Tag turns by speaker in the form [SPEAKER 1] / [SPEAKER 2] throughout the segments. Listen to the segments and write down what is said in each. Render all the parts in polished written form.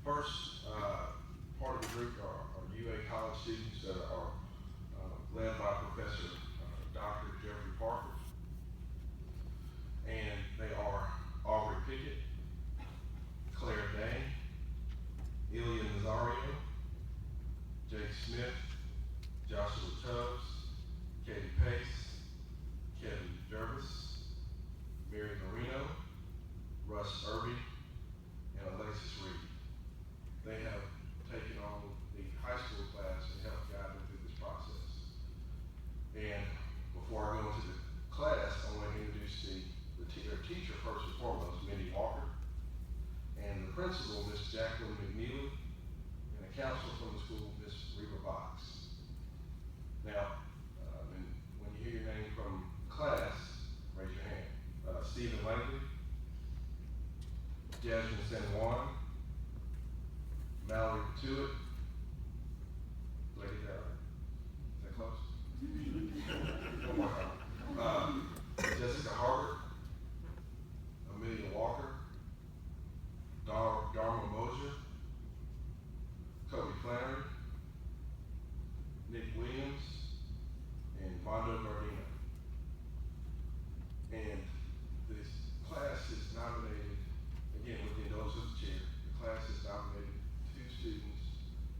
[SPEAKER 1] First part of the group are UA college students that are led by Professor Dr. Jeffrey Parker. And they are Aubrey Pickett, Claire Day, Ilya Nazario, Jake Smith, Joshua Tubbs, Katie Pace, Kevin Jervis, Mary Marino, Russ Irby, and Alexis Reed. They have taken on the high school class and helped guide them through this process. And before I go into the class, I want to introduce their teacher first and foremost, Mindy Walker, and the principal, Miss Jacqueline McNeely, and a counselor from the school, Miss Reba Box. Now, when you hear your name from class, raise your hand. Stephen Langley, Jasmine San Juan, Mallory Tuitt. Did I get that right? Is that close? One more time. Jessica Harbert, Amelia Walker, Dharma Mosier, Kobe Flannery, Nick Williams, and Mondo Gardino. And this class is nominated, again with the indulgence of the chair, the class is nominated 2 students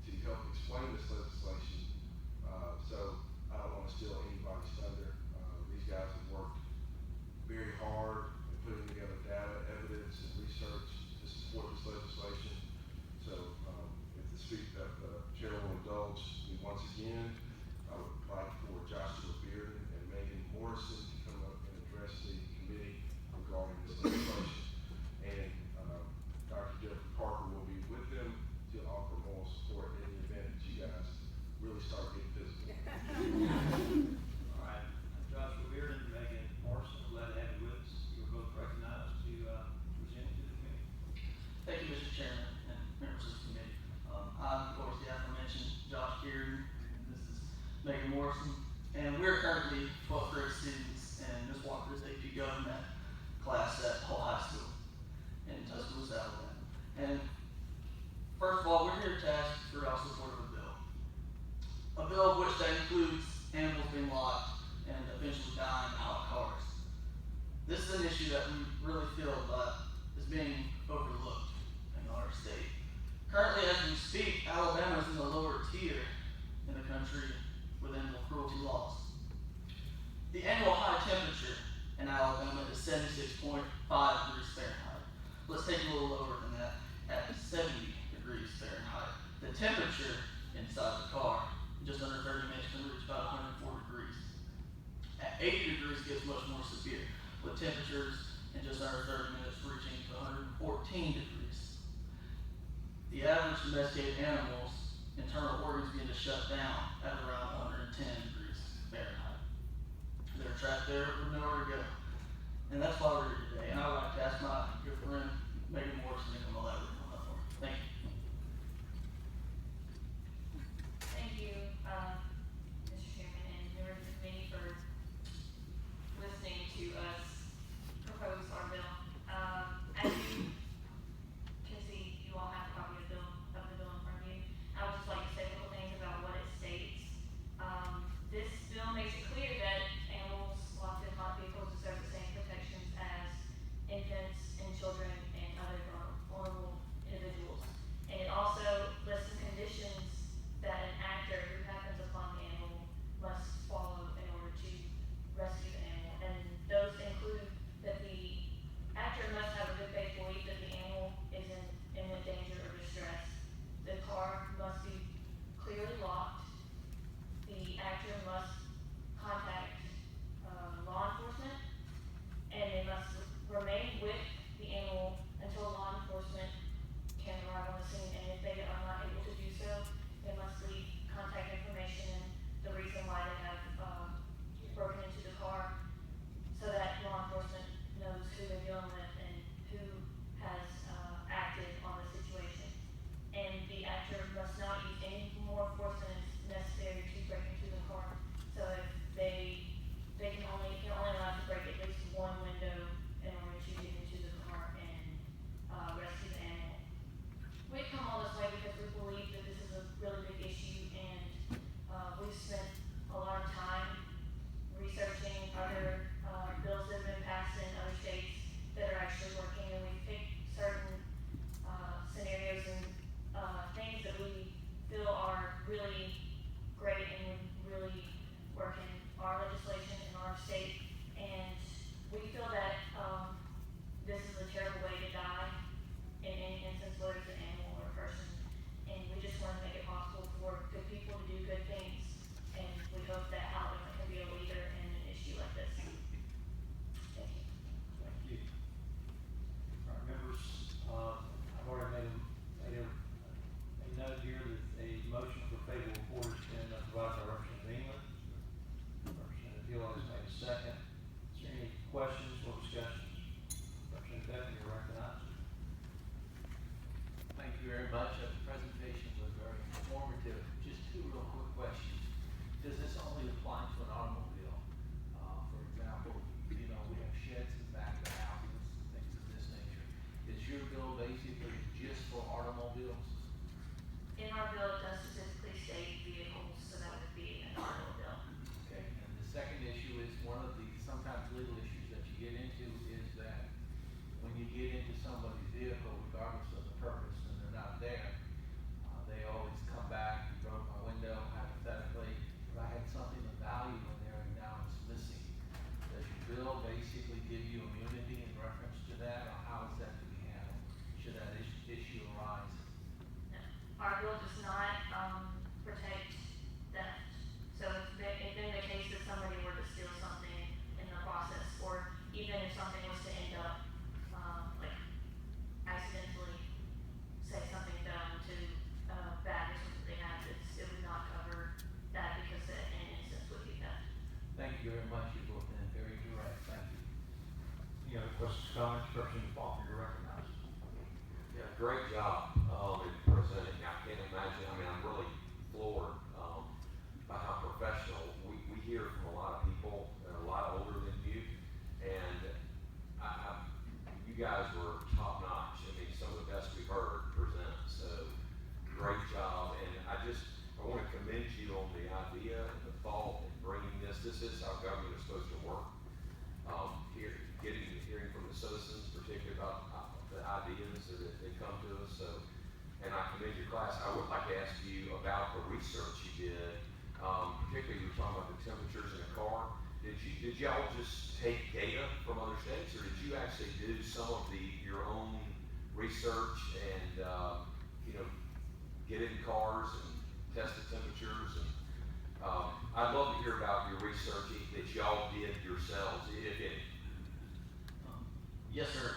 [SPEAKER 1] to help explain this legislation. So I don't want to steal anybody's thunder. These guys have worked very hard in putting together data, evidence, and research to support this legislation. So if the chair will indulge me once again, I would like for Joshua Bearden and Megan Morrison to come up and address the committee regarding this legislation. And Dr. Jeffrey Parker will be with them to offer moral support in the event that you guys really start getting physical.
[SPEAKER 2] All right, Joshua Bearden and Megan Morrison, glad to have you with us. You were both recognized to present to the committee.
[SPEAKER 3] Thank you, Mr. Chairman and members of the committee. I'm, of course, the aforementioned Josh Bearden, and this is Megan Morrison. And we're currently 12th grade students, and Ms. Walker is AP Government class at Holt High School in Tuscaloosa, Alabama. And first of all, we're here to ask for your support of a bill. A bill which that includes animals being locked and eventually dying out of cars. This is an issue that we really feel is being overlooked in our state. Currently, as we speak, Alabama is in the lower tier in the country with animal cruelty laws. The annual high temperature in Alabama is 76.5 degrees Fahrenheit. Let's take a little lower than that at 70 degrees Fahrenheit. The temperature inside the car, just under 30 minutes, can reach about 104 degrees. At 80 degrees, it gets much more severe, with temperatures in just under 30 minutes reaching to 114 degrees. The average domesticated animal's internal organs begin to shut down at around 110 degrees Fahrenheit. They're trapped there with nowhere to go. And that's why we're here today. And I would like to ask my good friend, Megan Morrison, to come elaborate on that for me. Thank you.
[SPEAKER 4] Thank you, Mr. Chairman and members of the committee for listening to us propose our bill. As you can see, you all have a copy of the bill in front of you. I would just like to say a couple things about what it states. This bill makes it clear that animals locked in hot vehicles deserve the same protections as infants and children and other vulnerable
[SPEAKER 5] much. The presentation was very informative. Just two real quick questions. Does this only apply to an automobile? For example, we have sheds in the back of the houses, things of this nature. Is your bill basically just for automobiles?
[SPEAKER 4] In our bill, it does specifically state vehicles, so that would be an automobile.
[SPEAKER 5] Okay, and the second issue is one of the sometimes legal issues that you get into is that when you get into somebody's vehicle, regardless of the purpose, and they're not there, they always come back, you broke my window, hypothetically, but I had something of value in there and now it's missing. Does your bill basically give you immunity in reference to that, or how is that to be handled, should that issue arise?
[SPEAKER 4] No. Our bill does not, protect theft. So if in the case that somebody were to steal something in the process, or even if something was to end up, like accidentally, say something done to a bag or something they had, it would not cover that because an instance would be theft.
[SPEAKER 5] Thank you very much, you've both been very direct, thank you.
[SPEAKER 2] Any other questions, comments? Representative Faulkner, you're recognized.
[SPEAKER 6] Yeah, great job, in presenting. I can't imagine, I mean, I'm really floored, by how professional. We hear from a lot of people that are a lot older than you, and you guys were top notch. I mean, some of the best we've heard present, so great job. And I want to commend you on the idea and the thought in bringing this. This is how government is supposed to work. Hearing from the citizens, particularly about the ideas that they come to us. So, and I commend your class. I would like to ask you about the research you did. Particularly, you were talking about the temperatures in a car. Did y'all just take data from other states, or did you actually do some of your own research and get in cars and test the temperatures? And I'd love to hear about your research that y'all did yourselves, if any.
[SPEAKER 3] Yes, sir.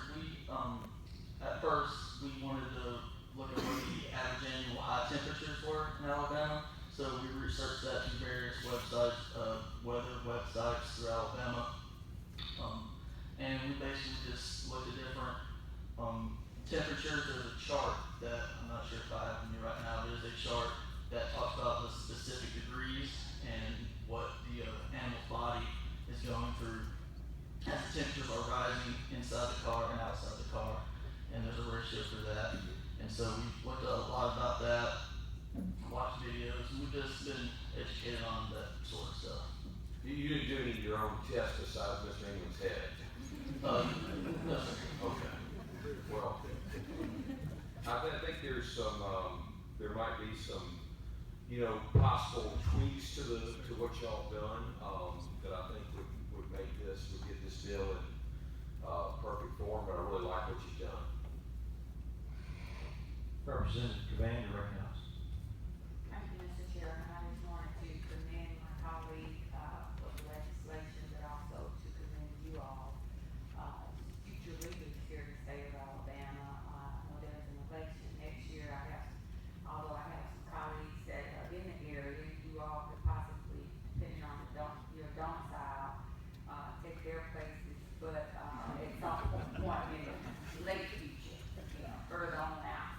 [SPEAKER 3] At first, we wanted to look at what the average annual high temperatures were in Alabama. So we researched that through various websites, weather websites through Alabama. And we basically just looked at different temperatures. There's a chart that, I'm not sure if I have with me right now, there's a chart that talks about the specific degrees and what the animal's body is going through as the temperatures are rising inside the car and outside the car. And there's a ratio for that. And so we looked at a lot about that, watched videos, and we've just been educated on that sort of stuff.
[SPEAKER 6] You didn't do any of your own tests besides Mr. England's head?
[SPEAKER 3] No, sir.
[SPEAKER 6] Okay. Well, I think there's some, there might be some, possible tweaks to what y'all done, that I think would get this bill in, perfect form, but I really like what you've done.
[SPEAKER 2] Representative Cavan, you're recognized.
[SPEAKER 7] Thank you, Mr. Chairman. I just wanted to commend my colleague, for the legislation, but also to commend you all, future leaders here in the state of Alabama. I know there's an election next year. Although I have some colleagues that are in the area, you all could possibly, depending on your domicile, take their places, but, at some point in the late future, further on out,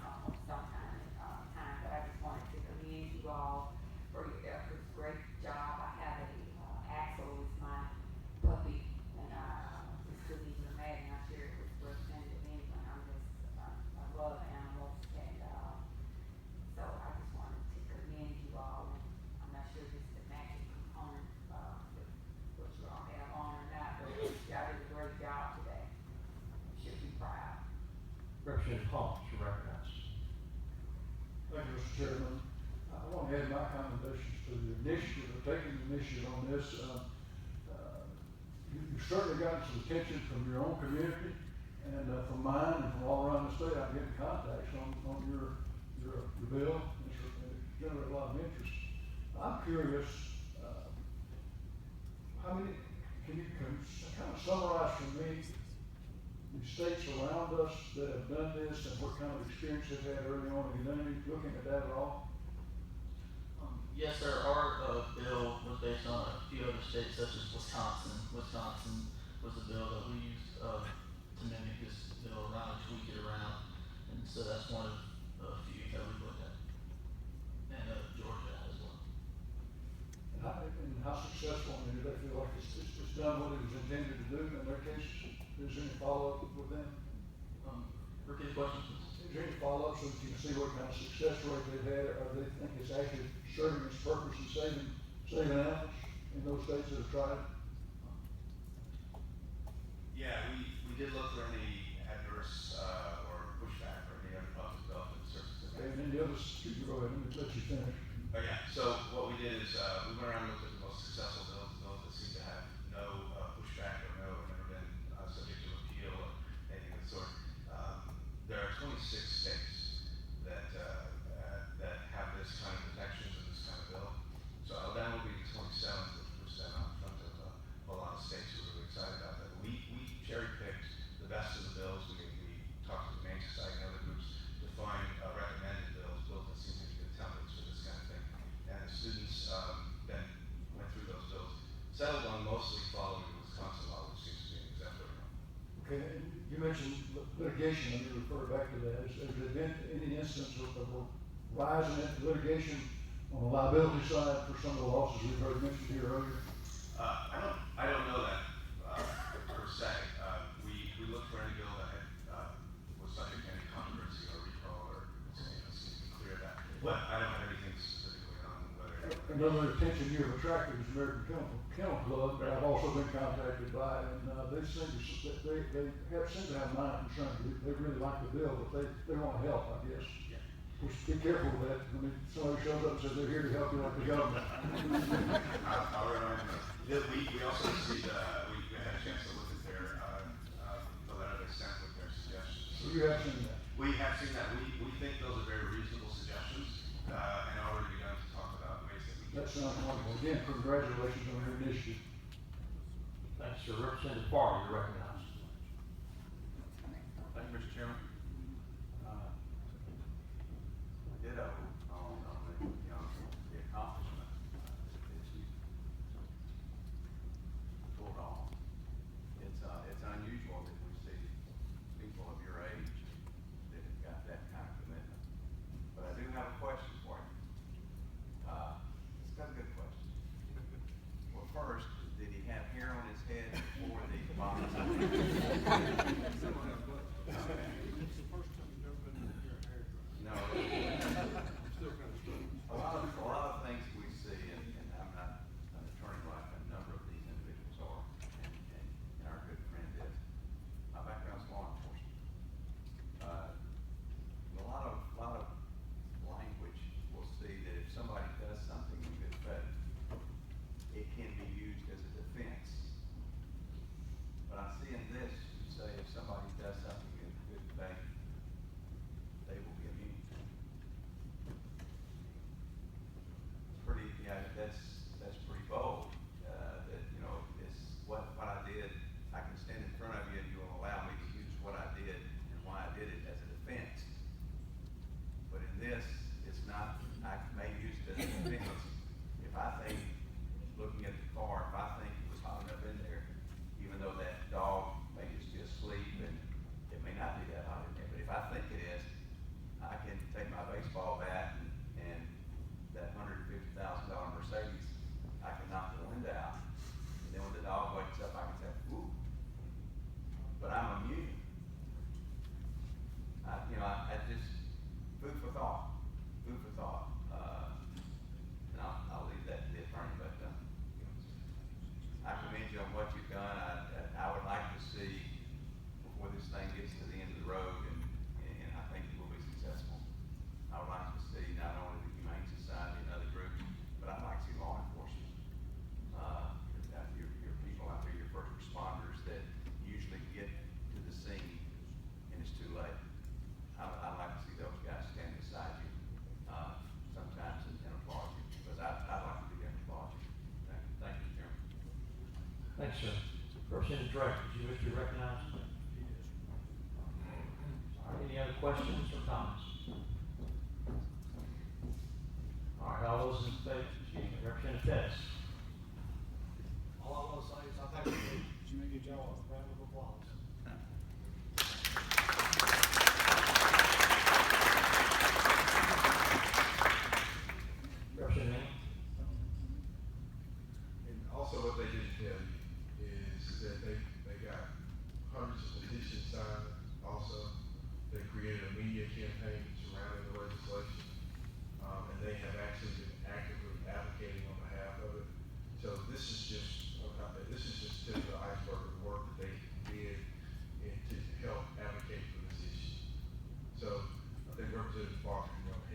[SPEAKER 7] sometime in time, but I just wanted to commend you all for your efforts. Great job. I have Axel is my puppy, and I just couldn't even imagine. I shared it with Representative England. I love animals, and so I just wanted to commend you all. And I'm not sure if it's the magic component with what you all have on or not, but y'all did a great job today. You should be proud.
[SPEAKER 2] Representative Holt, you're recognized.
[SPEAKER 8] Thank you, Mr. Chairman. I want to add my commendations to the initiative, of taking the initiative on this. You've certainly gotten some attention from your own community, and from mine, and from all around the state. I'm getting contacts on your bill, and it's generated a lot of interest. I'm curious, can you kind of summarize for me the states around us that have done this, and what kind of experience they've had early on? Have you done any looking at that at all?
[SPEAKER 3] Yes, sir. Our bill was based on a few other states, such as Wisconsin. Wisconsin was the bill that we used to mimic this bill around, tweak it around, and so that's one of a few that we
[SPEAKER 8] is there any follow-up with them?
[SPEAKER 3] Repeat the question, please.
[SPEAKER 8] Is there any follow-up so that you can see what kind of success rate they've had, or they think it's actually serving its purpose and saving animals in those states that have tried it?
[SPEAKER 9] Yeah, we did look for any adverse, or pushback or any other positive development services.
[SPEAKER 8] Okay, and then the others, you go ahead and let you finish.
[SPEAKER 9] Oh, yeah, so what we did is, we went around and looked at the most successful bills, those that seem to have no, pushback or no, have never been, subject to appeal or anything of the sort. There are 26 states that have this kind of protections and this kind of bill. So Alabama will be the 27th, which puts them out in front of, a lot of states who are really excited about that. We cherry picked the best of the bills. We talked to the Humane Society and other groups to find, recommended bills that seem to be good templates for this kind of thing. And the students, then went through those bills, settled on mostly following the Wisconsin law, which seems to be an exemplary one.
[SPEAKER 8] Okay, and you mentioned litigation, let me refer back to that. Has there been any instance of a rise in litigation on the liability side for some of the losses we've heard mentioned here earlier?
[SPEAKER 9] I don't know that, per se. We looked for any bill that had, was subject to any controversy or recall or, seems to be clear that. But I don't have anything specifically on whether.
[SPEAKER 8] Another attention you have attracted is American Kennel Club, that I've also been contacted by, and, they seem to, seem to have minor concerns. They really like the bill, but they want to help, I guess.
[SPEAKER 9] Yeah.
[SPEAKER 8] Which, be careful with that. I mean, somebody shows up and says they're here to help you like the government.
[SPEAKER 9] I'll remind you. We also received, we had a chance to look at their, the letter they sent with their suggestions.
[SPEAKER 8] So you have seen that.
[SPEAKER 9] We have seen that. We think those are very reasonable suggestions, and already begun to talk about ways that we can.
[SPEAKER 8] That sounds wonderful. Again, congratulations on your initiative.
[SPEAKER 5] Thanks, sir. Representative Farr, you're recognized.
[SPEAKER 10] Thank you, Mr. Chairman. Ditto on the accomplishment that you pulled off. It's unusual that we see people of your age that have got that kind of commitment. But I do have a question for you. It's got a good question. Well, first, did he have hair on his head before the bonds? No. A lot of things we see, and I'm not an attorney like a number of these individuals are, and our good friend is. My background's law enforcement. A lot of language will see that if somebody does something in good faith, it can be used as a defense. But I see in this, you say if somebody does something in good faith, they will be immune. It's pretty, that's pretty bold, that, it's what I did, I can stand in front of you and you will allow me to use what I did and why I did it as a defense. But in this, it's not, I may use it as a defense. If I think, looking at the car, if I think it was hot enough in there, even though that dog may just be asleep and it may not be that hot in there, but if I think it is, I can take my baseball bat and that $150,000 Mercedes, I can knock the window out. And then when the dog wakes up, I can say, ooh. But I'm immune. I just, food for thought. And I'll leave that to the attorney, but, I commend you on what you've done. I would like to see, before this thing gets to the end of the road, and I think it will be successful, I would like to see not only the Humane Society and other groups, but I'd like to see law enforcement. Your people out there, your first responders that usually get to the scene and it's too late. I'd like to see those guys stand beside you, sometimes and applaud you, because I'd like to be there and applaud you. Thank you, Chairman.
[SPEAKER 5] Thanks, sir. Representative Drake, would you wish to be recognized? All right, any other questions or comments? All right, all those in favor, Representative Pettis.
[SPEAKER 11] All I want to say is I think you may give y'all a round of applause.
[SPEAKER 5] Representative Manning.
[SPEAKER 1] And also what they didn't tell you is that they got hundreds of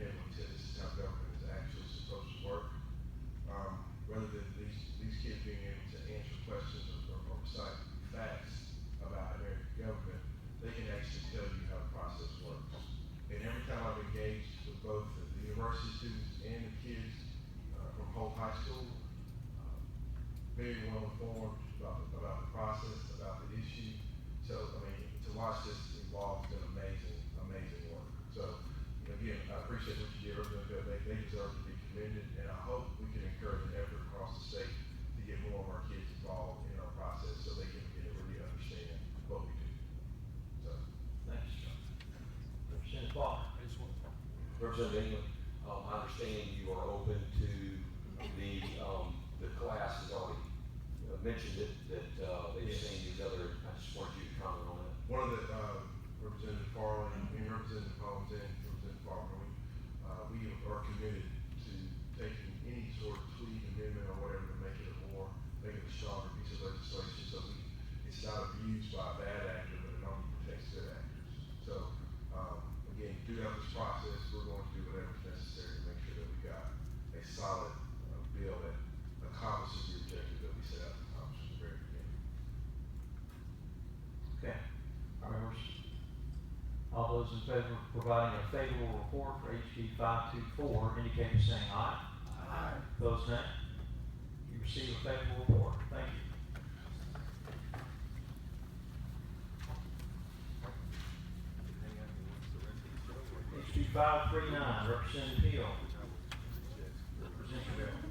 [SPEAKER 1] handling this is how government is actually supposed to work. Rather than these kids being able to answer questions or recite facts about American government, they can actually tell you how the process works. And every time I've engaged with both the university students and the kids from Holt High School, very well informed about the process, about the issue. So, I mean, to watch this evolve has been amazing work. So, again, I appreciate what you did, they deserve to be commended, and I hope we can encourage an effort across the state to get more of our kids involved in our process so they can really understand what we do. So.
[SPEAKER 5] Thanks. Representative Walker.
[SPEAKER 6] Representative England, I understand you are open to the class has already mentioned it, that they've seen these other, I just wanted you to comment on that.
[SPEAKER 1] One of the, Representative Farley, and Representative Holmes and Representative Farley, we are committed to taking any sort of tweak, amendment, or whatever to make it a stronger piece of legislation, so it's not abused by a bad actor, but it only protects good actors. So, again, throughout this process, we're going to do whatever's necessary to make sure that we got a solid bill that accomplishes the objective that we set out to accomplish from the very beginning.
[SPEAKER 5] Okay. Members, all those in favor of providing a favorable report for HB524 indicate by saying aye. Aye. Opposed, nay. You receive a favorable report. Thank you. HB539, Representative Hill. Present your bill.